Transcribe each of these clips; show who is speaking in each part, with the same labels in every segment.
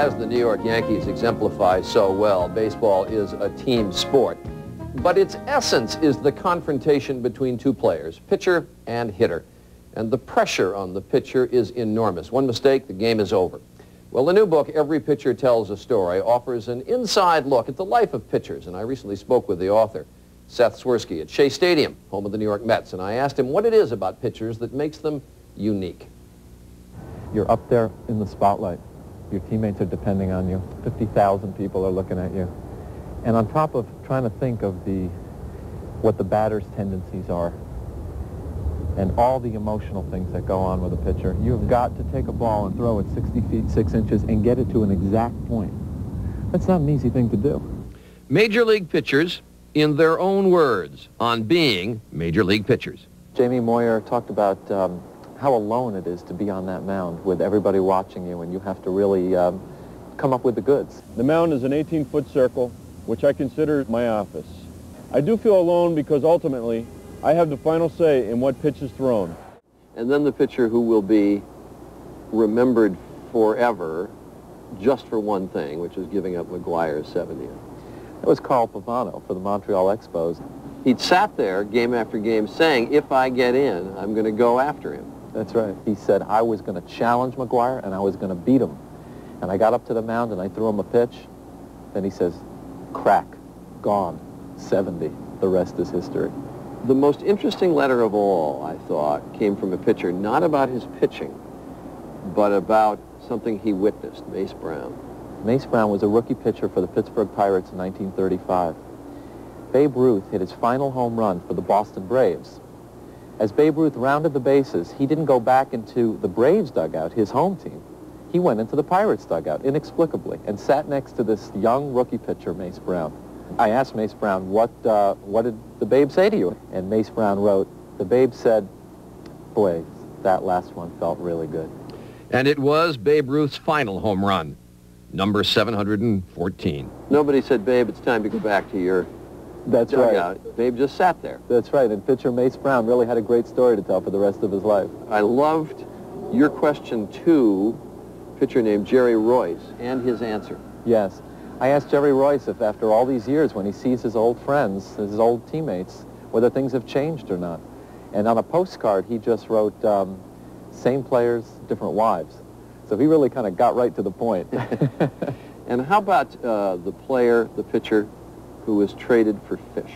Speaker 1: As the New York Yankees exemplify so well, baseball is a team sport. But its essence is the confrontation between two players, pitcher and hitter. And the pressure on the pitcher is enormous. One mistake, the game is over. Well, the new book, Every Pitcher Tells a Story, offers an inside look at the life of pitchers. And I recently spoke with the author, Seth Swirsky, at Shea Stadium, home of the New York Mets. And I asked him what it is about pitchers that makes them unique.
Speaker 2: You're up there in the spotlight. Your teammates are depending on you. 50,000 people are looking at you. And on top of trying to think of what the batter's tendencies are and all the emotional things that go on with a pitcher, you've got to take a ball and throw it 60 feet, 6 inches and get it to an exact point. That's not an easy thing to do.
Speaker 1: Major league pitchers, in their own words, on being major league pitchers.
Speaker 2: Jamie Moyer talked about how alone it is to be on that mound with everybody watching you, and you have to really come up with the goods.
Speaker 3: The mound is an 18-foot circle, which I consider my office. I do feel alone because ultimately I have the final say in what pitch is thrown.
Speaker 1: And then the pitcher who will be remembered forever just for one thing, which is giving up McGuire's 70th.
Speaker 2: That was Carl Pavano for the Montreal Expos.
Speaker 1: He'd sat there game after game saying, if I get in, I'm going to go after him.
Speaker 2: That's right. He said, I was going to challenge McGuire and I was going to beat him. And I got up to the mound and I threw him a pitch. Then he says, crack, gone, 70. The rest is history.
Speaker 1: The most interesting letter of all, I thought, came from a pitcher, not about his pitching, but about something he witnessed, Mace Brown.
Speaker 2: Mace Brown was a rookie pitcher for the Pittsburgh Pirates in 1935. Babe Ruth hit his final home run for the Boston Braves. As Babe Ruth rounded the bases, he didn't go back into the Braves dugout, his home team. He went into the Pirates dugout, inexplicably, and sat next to this young rookie pitcher, Mace Brown. I asked Mace Brown, what did the Babe say to you? And Mace Brown wrote, the Babe said, boy, that last one felt really good.
Speaker 1: And it was Babe Ruth's final home run, number 714. Nobody said, Babe, it's time to go back to your
Speaker 2: That's
Speaker 1: dugout.
Speaker 2: right.
Speaker 1: Babe just sat there.
Speaker 2: That's right, and pitcher Mace Brown really had a great story to tell for the rest of his life.
Speaker 1: I loved your question to a pitcher named Jerry Royce and his answer.
Speaker 2: Yes. I asked Jerry Royce if after all these years when he sees his old friends, his old teammates, whether things have changed or not. And on a postcard, he just wrote, same players, different wives. So he really kind of got right to the point.
Speaker 1: And how about the pitcher who was traded for fish?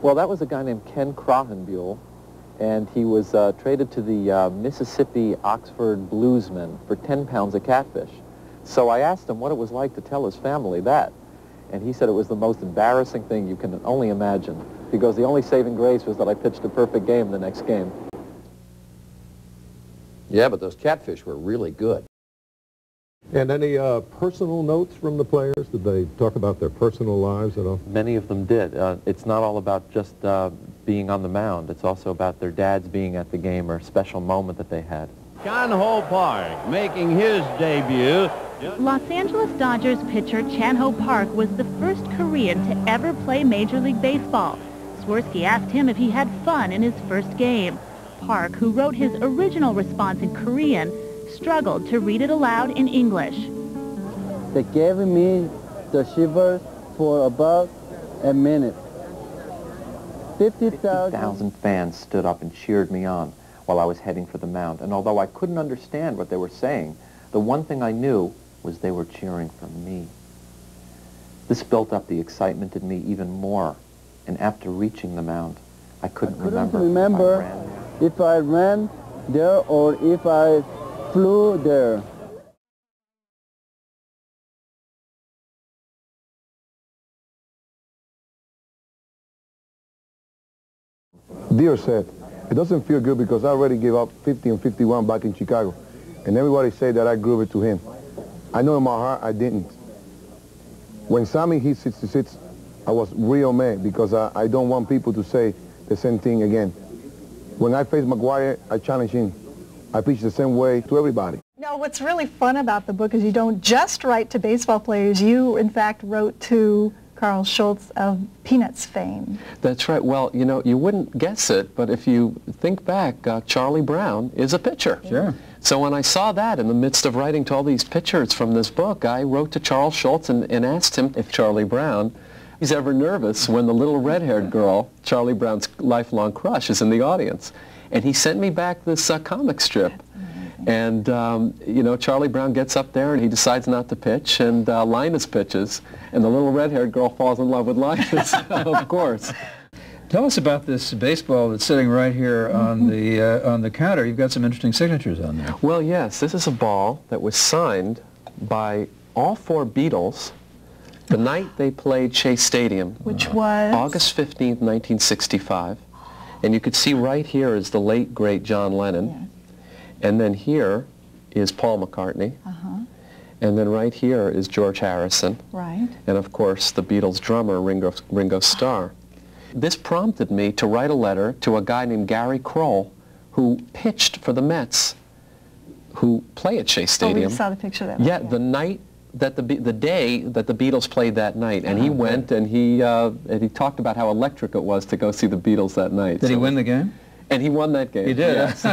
Speaker 2: Well, that was a guy named Ken Crohenbuhl, and he was traded to the Mississippi Oxford Bluesmen for 10 pounds of catfish. So I asked him what it was like to tell his family that, and he said it was the most embarrassing thing you can only imagine, because the only saving grace was that I pitched a perfect game the next game.
Speaker 1: Yeah, but those catfish were really good.
Speaker 4: And any personal notes from the players? Did they talk about their personal lives at all?
Speaker 2: Many of them did. It's not all about just being on the mound. It's also about their dads being at the game or a special moment that they had.
Speaker 5: Chan-Ho Park making his debut.
Speaker 6: Los Angeles Dodgers pitcher Chan-Ho Park was the first Korean to ever play Major League Baseball. Swirsky asked him if he had fun in his first game. Park, who wrote his original response in Korean, struggled to read it aloud in English.
Speaker 7: They gave me the shivers for about a minute.
Speaker 2: 50,000 fans stood up and cheered me on while I was heading for the mound. And although I couldn't understand what they were saying, the one thing I knew was they were cheering for me. This built up the excitement in me even more. And after reaching the mound, I couldn't remember
Speaker 7: if I ran there or if I flew there.
Speaker 8: Dear Seth, it doesn't feel good because I already gave up 50 and 51 back in Chicago, and everybody said that I grew it to him. I know in my heart I didn't. When Sammy hit 66, I was real mad because I don't want people to say the same thing again. When I faced McGuire, I challenged him. I pitched the same way to everybody.
Speaker 9: Now, what's really fun about the book is you don't just write to baseball players. You, in fact, wrote to Carl Schultz of Peanuts fame.
Speaker 10: That's right. Well, you know, you wouldn't guess it, but if you think back, Charlie Brown is a pitcher.
Speaker 11: Sure.
Speaker 2: So when I saw that in the midst of writing to all these pitchers from this book, I wrote to Charles Schultz and asked him if Charlie Brown is ever nervous when the little red-haired girl, Charlie Brown's lifelong crush, is in the audience. And he sent me back this comic strip. And, you know, Charlie Brown gets up there and he decides not to pitch, and Linus pitches, and the little red-haired girl falls in love with Linus, of course.
Speaker 10: Tell us about this baseball that's sitting right here on the counter. You've got some interesting signatures on there.
Speaker 2: Well, yes, this is a ball that was signed by all 4 Beatles the night they played Shea Stadium.
Speaker 9: Which was?
Speaker 2: August 15th, 1965. And you could see right here is the late, great John Lennon.
Speaker 9: Yes.
Speaker 2: And then here is Paul McCartney. And then right here is George Harrison.
Speaker 9: Right.
Speaker 2: And of course, the Beatles drummer, Ringo Starr. This prompted me to write a letter to a guy named Gary Kroll, who pitched for the Mets, who play at Shea Stadium.
Speaker 9: Oh, we saw the picture of that.
Speaker 2: Yeah, the night that the day that the Beatles played that night, and he went and he talked about how electric it was to go see the Beatles that night.
Speaker 10: Did he win the game?
Speaker 2: And he won that game.
Speaker 10: He did.
Speaker 2: Yes.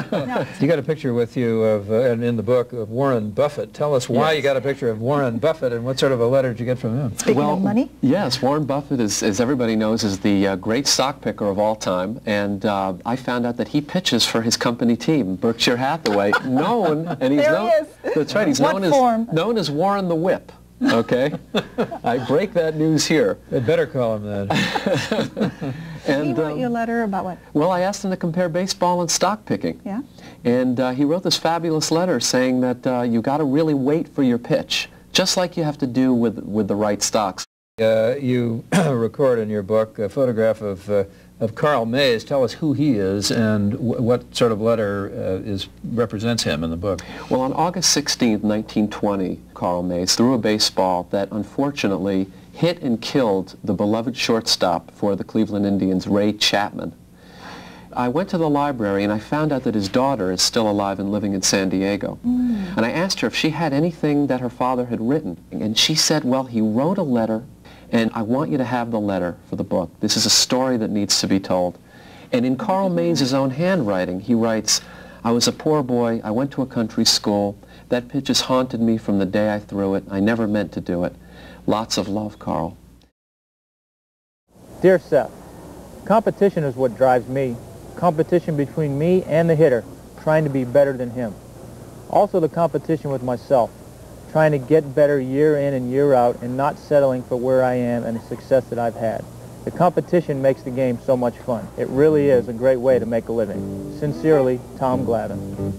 Speaker 10: You got a picture with you of, and in the book, of Warren Buffett. Tell us why you got a picture of Warren Buffett, and what sort of a letter did you get from him?
Speaker 9: Speaking of money?
Speaker 2: Yes, Warren Buffett, as everybody knows, is the great stock picker of all time, and I found out that he pitches for his company team, Berkshire Hathaway, known, and he's known.
Speaker 9: There he is.
Speaker 2: That's right. He's known as Warren the Whip. Okay, I break that news here.
Speaker 10: They'd better call him that.
Speaker 9: And he wrote you a letter about what?
Speaker 2: Well, I asked him to compare baseball and stock picking.
Speaker 9: Yeah.
Speaker 2: And he wrote this fabulous letter saying that you got to really wait for your pitch, just like you have to do with the right stocks.
Speaker 10: You record in your book a photograph of Carl Mays. Tell us who he is and what sort of letter represents him in the book.
Speaker 2: Well, on August 16th, 1920, Carl Mays threw a baseball that unfortunately hit and killed the beloved shortstop for the Cleveland Indians, Ray Chapman. I went to the library and I found out that his daughter is still alive and living in San Diego. And I asked her if she had anything that her father had written. And she said, well, he wrote a letter, and I want you to have the letter for the book. This is a story that needs to be told. And in Carl Mays' own handwriting, he writes, I was a poor boy. I went to a country school. That pitch has haunted me from the day I threw it. I never meant to do it. Lots of love, Carl.
Speaker 11: Dear Seth, competition is what drives me. Competition between me and the hitter, trying to be better than him. Also the competition with myself, trying to get better year in and year out and not settling for where I am and the success that I've had. The competition makes the game so much fun. It really is a great way to make a living. Sincerely, Tom Glavine.